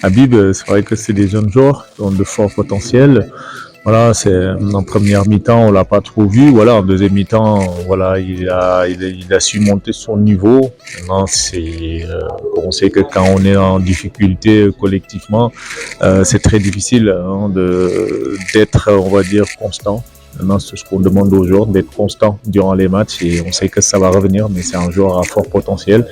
Habib, c'est vrai que c'est des jeunes joueurs qui ont de forts potentiels. Voilà, c'est en première mi-temps, on l'a pas trop vu. Voilà, en deuxième mi-temps, voilà, il a su monter son niveau. Maintenant, on sait que quand on est en difficulté collectivement, c'est très difficile hein, d'être, on va dire, constant. Maintenant, c'est ce qu'on demande aux joueurs, d'être constant durant les matchs et on sait que ça va revenir, mais c'est un joueur à fort potentiel.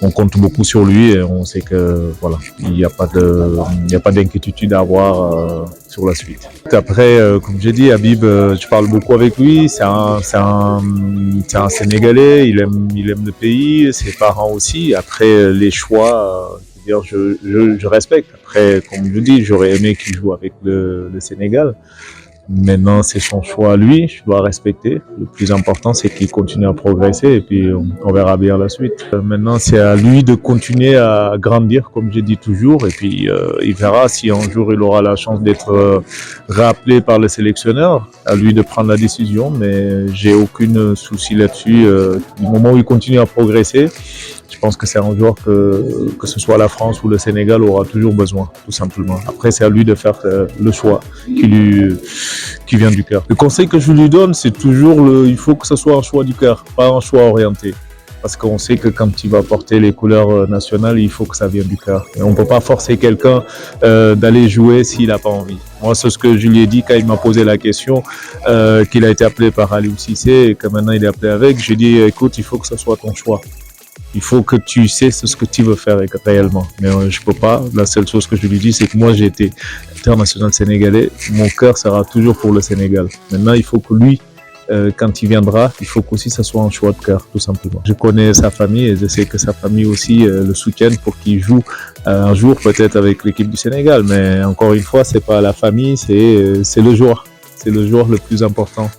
On compte beaucoup sur lui et on sait que voilà, il n'y a pas d'inquiétude à avoir sur la suite. Après, comme j'ai dit, Habib, je parle beaucoup avec lui. C'est un Sénégalais. Il aime le pays, ses parents aussi. Après, les choix. Je respecte. Après, comme je dis, j'aurais aimé qu'il joue avec le Sénégal. Maintenant, c'est son choix à lui, je dois respecter. Le plus important, c'est qu'il continue à progresser et puis on verra bien la suite. Maintenant, c'est à lui de continuer à grandir, comme je dis toujours, et puis il verra si un jour il aura la chance d'être rappelé par le sélectionneur, à lui de prendre la décision, mais j'ai aucun souci là-dessus. Du moment où il continue à progresser, je pense que c'est un joueur que ce soit la France ou le Sénégal aura toujours besoin, tout simplement. Après, c'est à lui de faire le choix qui vient du cœur. Le conseil que je lui donne, c'est toujours il faut que ce soit un choix du cœur, pas un choix orienté. Parce qu'on sait que quand il va porter les couleurs nationales, il faut que ça vienne du cœur. Et on ne peut pas forcer quelqu'un d'aller jouer s'il n'a pas envie. Moi, c'est ce que je lui ai dit quand il m'a posé la question, qu'il a été appelé par Aliou Cissé et que maintenant il est appelé avec. J'ai dit, écoute, il faut que ce soit ton choix. Il faut que tu sais ce que tu veux faire réellement. Mais je peux pas. La seule chose que je lui dis, c'est que moi, j'ai été international sénégalais. Mon cœur sera toujours pour le Sénégal. Maintenant, il faut que lui, quand il viendra, il faut qu'aussi ça soit un choix de cœur, tout simplement. Je connais sa famille et je sais que sa famille aussi le soutienne pour qu'il joue un jour peut-être avec l'équipe du Sénégal. Mais encore une fois, c'est pas la famille, c'est le joueur. C'est le joueur le plus important.